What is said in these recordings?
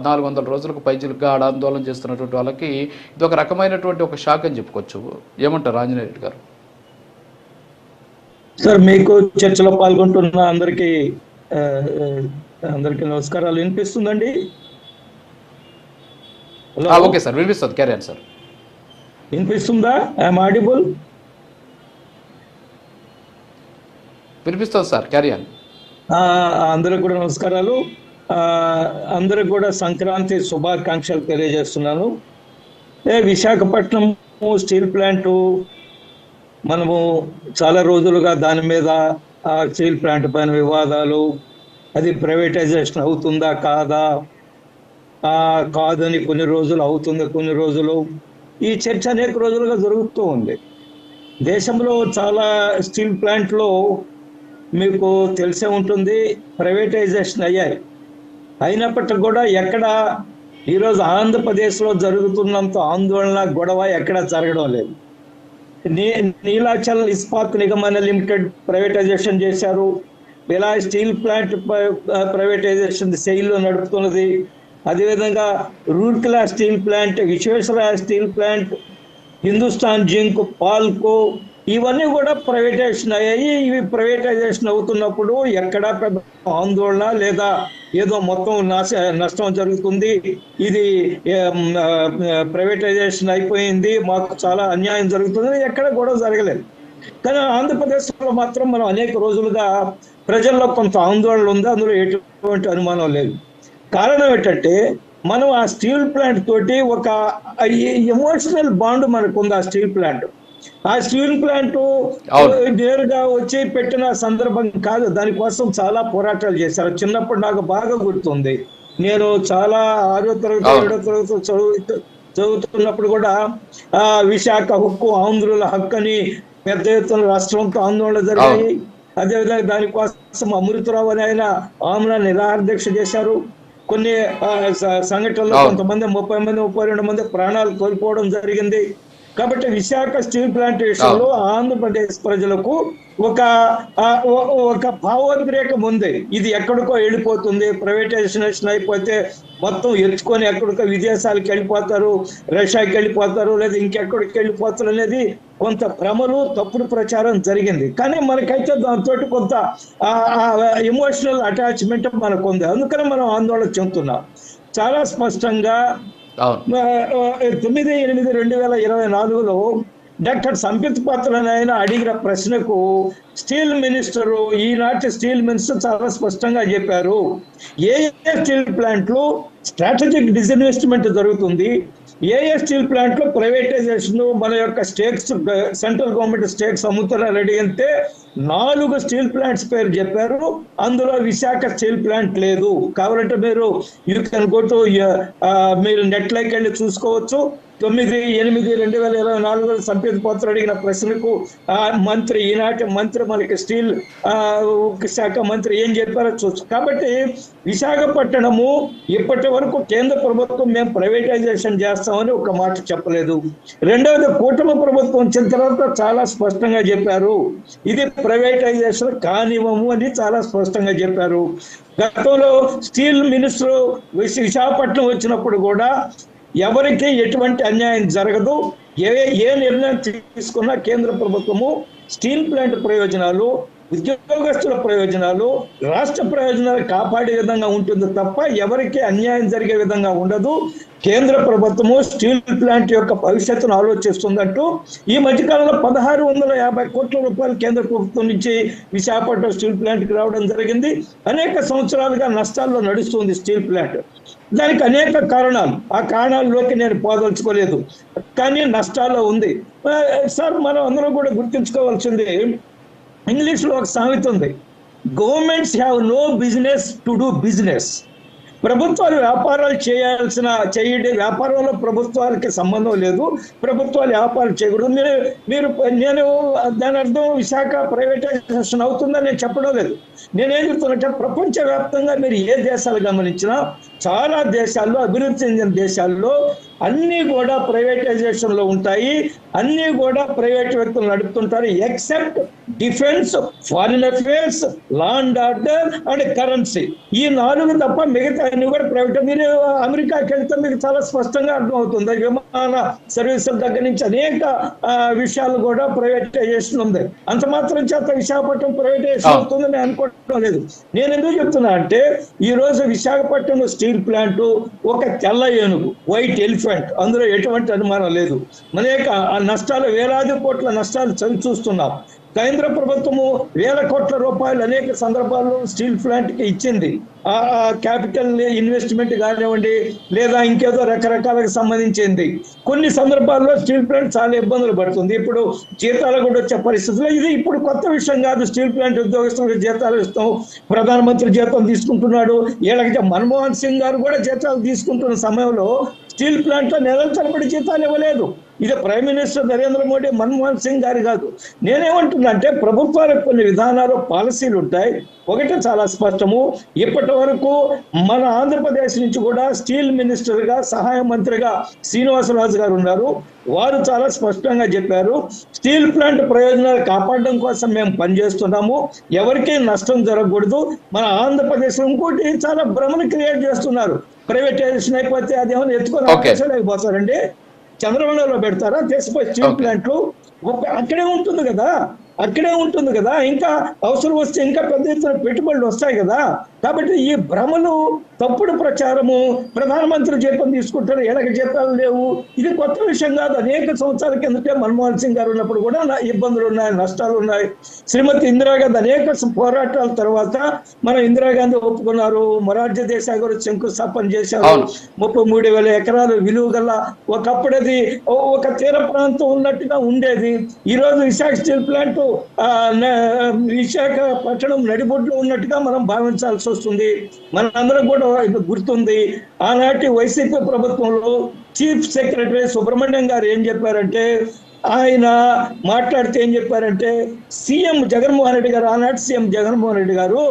400 రోజులకు పైచిలుగా ఆందోళన చేస్తున్నటువంటి వాళ్ళకి ఇది ఒక రకమైనటువంటి ఒక షాక్ అని చెప్పుకోవచ్చు. ఏమంటారు ఆంజనేయ రెడ్డి గారు? సార్, మీకు చర్చలో పాల్గొంటున్న అందరికీ నమస్కారాలు. వినిపిస్తుందండి? ఓకే సార్, వినిపిస్తుంది. Carrier sir. వినిపిస్తుందా? I'm audible? వినిపిస్తుంది సార్, క్యారియర్. అందరికి కూడా నమస్కారాలు. అందరికి కూడా సంక్రాంతి శుభాకాంక్షలు తెలియజేస్తున్నాను. విశాఖపట్నం స్టీల్ ప్లాంటు మనము చాలా రోజులుగా దాని మీద ఆ స్టీల్ ప్లాంట్ పైన వివాదాలు, అది ప్రైవేటైజేషన్ అవుతుందా కాదా, కాదని కొన్ని రోజులు అవుతుంది, కొన్ని రోజులు ఈ చర్చ అనేక రోజులుగా జరుగుతూ ఉంది. దేశంలో చాలా స్టీల్ ప్లాంట్లో మీకు తెలిసే ఉంటుంది ప్రైవేటైజేషన్ అయ్యాయి. అయినప్పటికీ కూడా ఎక్కడ ఈరోజు ఆంధ్రప్రదేశ్లో జరుగుతున్నంత ఆందోళన, గొడవ ఎక్కడ జరగడం లేదు. నీలాచల్ ఇస్పాత్ నిగమ్ లిమిటెడ్ ప్రైవేటైజేషన్ చేశారు. ఇలా స్టీల్ ప్లాంట్ ప్రైవేటైజేషన్ శైలిలో నడుపుతున్నది. అదేవిధంగా Rourkela steel plant, Visvesvaraya steel plant, Hindustan zinc, పాల్కో ఇవన్నీ కూడా ప్రైవేటైజేషన్ అయ్యాయి. ఇవి ప్రైవేటైజేషన్ అవుతున్నప్పుడు ఎక్కడ ఆందోళన లేదా ఏదో మొత్తం నష్టం జరుగుతుంది, ఇది ప్రైవేటైజేషన్ అయిపోయింది, మాకు చాలా అన్యాయం జరుగుతుంది, ఎక్కడ గొడవ జరగలేదు. కానీ ఆంధ్రప్రదేశ్లో మాత్రం మనం అనేక రోజులుగా ప్రజల్లో కొంత ఆందోళన ఉంది. అందులో ఎటువంటి అనుమానం లేదు. కారణం ఏంటంటే మనం ఆ స్టీల్ ప్లాంట్ తోటి ఒక ఎమోషనల్ బాండ్ మనకు ఉంది. ఆ స్టీల్ ప్లాంట్ నేరుగా వచ్చి పెట్టిన సందర్భం కాదు. దానికోసం చాలా పోరాటాలు చేశారు. చిన్నప్పుడు నాకు బాగా గుర్తుంది. నేను చాలా 6వ తరగతి 7వ తరగతి చదువుతున్నప్పుడు కూడా విశాఖ హక్కు, ఆంధ్రుల హక్కు అని పెద్ద ఎత్తున రాష్ట్రంతో ఆందోళన జరిగాయి. అదేవిధంగా దానికోసం అమృతరావు అని ఆయన ఆమ్ల నిరాహారదీక్ష చేశారు. కొన్ని సంఘటనలో కొంతమంది 30 మంది 32 మంది ప్రాణాలు కోల్పోవడం జరిగింది. కాబట్టి విశాఖ స్టీల్ ప్లాంట్ విషయంలో ఆంధ్రప్రదేశ్ ప్రజలకు ఒక భావోద్రేకం ఉంది. ఇది ఎక్కడికో వెళ్ళిపోతుంది, ప్రైవేటైజేషన్ అయిపోతే మొత్తం ఎత్తుకొని ఎక్కడికో విదేశాలకు వెళ్ళిపోతారు, రష్యాకి వెళ్ళిపోతారు, లేదా ఇంకెక్కడికి వెళ్ళిపోతారు అనేది కొంత భ్రమలు, తప్పుడు ప్రచారం జరిగింది. కానీ మనకైతే దాంతో కొంత ఎమోషనల్ అటాచ్మెంట్ మనకు ఉంది. అందుకని మనం ఆందోళన చెందుతున్నాం. చాలా స్పష్టంగా 9/8/2024లో డాక్టర్ సంబిత్ పాత్ర ఆయన అడిగిన ప్రశ్నకు స్టీల్ మినిస్టర్, ఈనాటి స్టీల్ మినిస్టర్ చాలా స్పష్టంగా చెప్పారు. ఏ స్టీల్ ప్లాంట్లు స్ట్రాటజిక్ డిస్ఇన్వెస్ట్మెంట్ జరుగుతుంది, ఏ స్టీల్ ప్లాంట్లో ప్రైవేటైజేషన్, మన యొక్క స్టేక్స్, సెంట్రల్ గవర్నమెంట్ స్టేక్స్ అమ్ముతారని అడిగితే 4 స్టీల్ ప్లాంట్స్ పేరు చెప్పారు. అందులో విశాఖ స్టీల్ ప్లాంట్ లేదు. కావాలంటే మీరు మీరు నెట్లోకి వెళ్ళి చూసుకోవచ్చు. 9/8/2024 సంబిత్ పాత్ర అడిగిన ప్రశ్నకు ఈనాటి మంత్రి మనకి స్టీల్ శాఖ మంత్రి ఏం చెప్పారో చూసు. కాబట్టి విశాఖపట్నము ఇప్పటి వరకు కేంద్ర ప్రభుత్వం మేము ప్రైవేటైజేషన్ చేస్తామని ఒక మాట చెప్పలేదు. రెండవది, కూటమి ప్రభుత్వం వచ్చిన తర్వాత చాలా స్పష్టంగా చెప్పారు, ఇది ప్రైవేటైజేషన్ కానివ్వము అని చాలా స్పష్టంగా చెప్పారు. గతంలో స్టీల్ మినిస్టర్ విశాఖపట్నం వచ్చినప్పుడు కూడా ఎవరికి ఎటువంటి అన్యాయం జరగదు, ఏ నిర్ణయం తీసుకున్నా కేంద్ర ప్రభుత్వము స్టీల్ ప్లాంట్ ప్రయోజనాలు, ఉద్యోగస్తుల ప్రయోజనాలు, రాష్ట్ర ప్రయోజనాలు కాపాడే విధంగా ఉంటుంది తప్ప ఎవరికి అన్యాయం జరిగే విధంగా ఉండదు. కేంద్ర ప్రభుత్వము స్టీల్ ప్లాంట్ యొక్క భవిష్యత్తును ఆలోచిస్తుందంటూ ఈ మధ్యకాలంలో 1650 కోట్ల రూపాయలు కేంద్ర ప్రభుత్వం నుంచి విశాఖపట్నం స్టీల్ ప్లాంట్కి రావడం జరిగింది. అనేక సంవత్సరాలుగా నష్టాల్లో నడుస్తుంది స్టీల్ ప్లాంట్. దానికి అనేక కారణాలు, ఆ కారణాల్లోకి నేను పోదలుచుకోలేదు, కానీ నష్టాల్లో ఉంది. సార్, మనం అందరం కూడా గుర్తుంచుకోవాల్సింది, ఇంగ్లీష్లో ఒక సామెత ఉంది, governments have no business to do business. ప్రభుత్వాలు వ్యాపారాలు వ్యాపారంలో ప్రభుత్వాలకి సంబంధం లేదు, ప్రభుత్వాలు వ్యాపారం చేయకూడదు. నేను దాని అర్థం విశాఖ ప్రైవేటైజేషన్ అవుతుందని నేను చెప్పడం లేదు. నేనేం చెప్తున్నట్టే, ప్రపంచవ్యాప్తంగా మీరు ఏ దేశాలు గమనించినా చాలా దేశాల్లో, అభివృద్ధి చెందిన దేశాల్లో అన్నీ కూడా ప్రైవేటైజేషన్లో ఉంటాయి, అన్నీ కూడా ప్రైవేట్ వ్యక్తులు నడుపుతుంటారు, except defence, foreign affairs, law and order and currency. ఈ 4 తప్ప మిగతా అన్ని కూడా ప్రైవేట్. మీరు అమెరికాకి వెళ్తే మీకు చాలా స్పష్టంగా అర్థమవుతుంది. విమాన సర్వీసుల దగ్గర నుంచి అనేక విషయాలు కూడా ప్రైవేటైజేషన్ ఉంది. అంత మాత్రం చేత విశాఖపట్నం ప్రైవేటైజేషన్ అవుతుందని అనుకోవడం లేదు. నేను ఎందుకు చెప్తున్నా అంటే ఈ రోజు విశాఖపట్నం స్టీల్ ప్లాంట్ ఒక తెల్ల ఏనుగు, వైట్ ఎలిఫెంట్, అందులో ఎటువంటి అనుమానం లేదు. అనేక నష్టాలు, వేలాది కోట్ల నష్టాలు చవి చూస్తున్నాం. కేంద్ర ప్రభుత్వము వేల కోట్ల రూపాయలు అనేక సందర్భాల్లో స్టీల్ ప్లాంట్ కి ఇచ్చింది. ఆ క్యాపిటల్ ఇన్వెస్ట్మెంట్ కానివ్వండి, లేదా ఇంకేదో రకరకాలకు సంబంధించింది. కొన్ని సందర్భాల్లో స్టీల్ ప్లాంట్ చాలా ఇబ్బందులు పడుతుంది. ఇప్పుడు జీతాలు కూడా వచ్చే పరిస్థితుల్లో ఇది ఇప్పుడు కొత్త విషయం కాదు. స్టీల్ ప్లాంట్ ఉద్యోగస్తులకు జీతాలు ఇస్తాం, ప్రధానమంత్రి జీతం తీసుకుంటున్నాడు. వీళ్ళకి మన్మోహన్ సింగ్ గారు కూడా జీతాలు తీసుకుంటున్న సమయంలో స్టీల్ ప్లాంట్ లో నెలల తరబడి జీతాలు ఇవ్వలేదు. ఇది ప్రైమ్ మినిస్టర్ నరేంద్ర మోడీ, మన్మోహన్ సింగ్ గారు కాదు. నేనేమంటున్నా అంటే ప్రభుత్వాలకు కొన్ని విధానాలు, పాలసీలు ఉంటాయి. ఒకటి చాలా స్పష్టము, ఇప్పటి వరకు మన ఆంధ్రప్రదేశ్ నుంచి కూడా స్టీల్ మినిస్టర్గా, సహాయ మంత్రిగా శ్రీనివాసరాజు గారు ఉన్నారు. వారు చాలా స్పష్టంగా చెప్పారు, స్టీల్ ప్లాంట్ ప్రయోజనాలు కాపాడడం కోసం మేము పనిచేస్తున్నాము, ఎవరికీ నష్టం జరగకూడదు. మన ఆంధ్రప్రదేశ్ ఇంకోటి చాలా భ్రమను క్రియేట్ చేస్తున్నారు. ప్రైవేటైజేషన్ అయిపోతే అదేమన్నా ఎత్తుకొని అవకాశాలు అయిపోతారండి. చంద్రబాబులో పెడతారా తీసుకుపోయి స్టీల్ ప్లాంట్లు? అక్కడే ఉంటుంది కదా, అక్కడే ఉంటుంది కదా. ఇంకా అవసరం వస్తే ఇంకా పెద్ద ఎత్తున పెట్టుబడులు వస్తాయి కదా. కాబట్టి ఈ భ్రమలు, తప్పుడు ప్రచారము, ప్రధానమంత్రి జీతం తీసుకుంటారు, ఎలాగ జీతాలు లేవు, ఇది కొత్త విషయం కాదు. అనేక సంవత్సరాల కిందటే మన్మోహన్ సింగ్ గారు ఉన్నప్పుడు కూడా ఇబ్బందులు ఉన్నాయి, నష్టాలు ఉన్నాయి. శ్రీమతి ఇందిరాగాంధీ అనేక పోరాటాల తర్వాత మన ఇందిరాగాంధీ ఒప్పుకున్నారు. మొరార్జీ దేశాయ్ గారు శంకుస్థాపన చేశారు. 33,000 ఎకరాలు విలువ గల ఒకప్పుడు అది ఒక తీర ప్రాంతం ఉన్నట్టుగా ఉండేది. ఈ రోజు విశాఖ స్టీల్ ప్లాంట్ విశాఖపట్నం నడిబొడ్లో ఉన్నట్టుగా మనం భావించాల్సి వస్తుంది. మనందరం కూడా గుర్తుంది, ఆనాటి వైసీపీ ప్రభుత్వంలో చీఫ్ సెక్రటరీ సుబ్రహ్మణ్యం గారు ఏం చెప్పారంటే, ఆయన మాట్లాడితే ఏం చెప్పారంటే, సీఎం జగన్మోహన్ రెడ్డి గారు, ఆనాటి సీఎం జగన్మోహన్ రెడ్డి గారు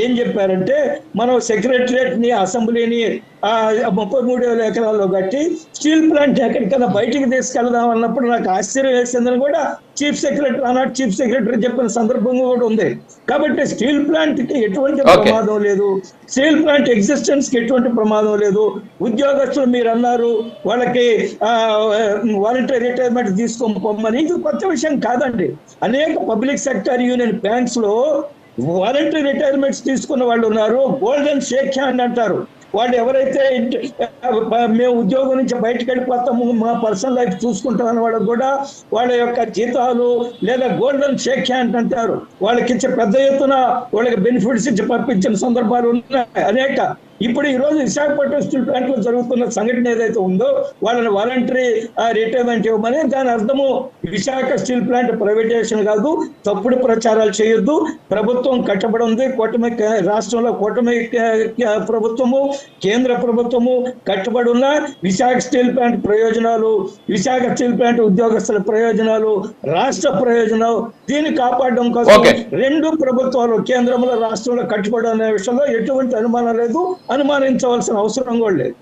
ఏం చెప్పారంటే, మనం సెక్రటరియట్ ని, అసెంబ్లీని 33,000 ఎకరాల్లో కట్టి స్టీల్ ప్లాంట్ ఎక్కడికైనా బయటికి తీసుకెళ్దాం అన్నప్పుడు నాకు ఆశ్చర్యం వేసిందని కూడా ఆనాటి చీఫ్ సెక్రటరీ చెప్పిన సందర్భంగా కూడా ఉంది. కాబట్టి స్టీల్ ప్లాంట్ కి ఎటువంటి ప్రమాదం లేదు, స్టీల్ ప్లాంట్ ఎగ్జిస్టెన్స్ కి ఎటువంటి ప్రమాదం లేదు. ఉద్యోగస్తులు మీరు అన్నారు వాళ్ళకి వాలంటరీ రిటైర్మెంట్ తీసుకోమని, ఇది కొత్త విషయం కాదండి. అనేక పబ్లిక్ సెక్టర్ యూనియన్ బ్యాంక్స్ లో వాలంటరీ రిటైర్మెంట్స్ తీసుకున్న వాళ్ళు ఉన్నారు. గోల్డెన్ షేక్ హ్యాండ్ అంటారు. వాళ్ళు ఎవరైతే మేము ఉద్యోగం నుంచి బయటకు వెళ్ళిపోతాము, మా పర్సనల్ లైఫ్ చూసుకుంటామని వాళ్ళకి కూడా వాళ్ళ యొక్క జీతాలు లేదా గోల్డెన్ షేక్ హ్యాండ్ అంటారు. వాళ్ళకి ఇచ్చే పెద్ద ఎత్తున వాళ్ళకి బెనిఫిట్స్ ఇచ్చి పంపించిన సందర్భాలు ఉన్నాయి అనేక. ఇప్పుడు ఈ రోజు విశాఖపట్నం స్టీల్ ప్లాంట్ లో జరుగుతున్న సంఘటన ఏదైతే ఉందో వాళ్ళని వాలంటరీ రిటైర్మెంట్ ఇవ్వమని, దాని అర్థము విశాఖ స్టీల్ ప్లాంట్ ప్రైవేటైజేషన్ కాదు. తప్పుడు ప్రచారాలు చేయొద్దు. ప్రభుత్వం కట్టబడి ఉంది. కూటమి రాష్ట్రంలో కూటమి ప్రభుత్వము, కేంద్ర ప్రభుత్వము కట్టుబడి ఉన్న విశాఖ స్టీల్ ప్లాంట్ ప్రయోజనాలు, విశాఖ స్టీల్ ప్లాంట్ ఉద్యోగస్తుల ప్రయోజనాలు, రాష్ట్ర ప్రయోజనాలు, దీన్ని కాపాడడం కోసం రెండు ప్రభుత్వాలు కేంద్రంలో రాష్ట్రంలో కట్టుబడి అనే విషయంలో ఎటువంటి అనుమానం లేదు, అనుమానించవలసిన అవసరం కూడా లేదు.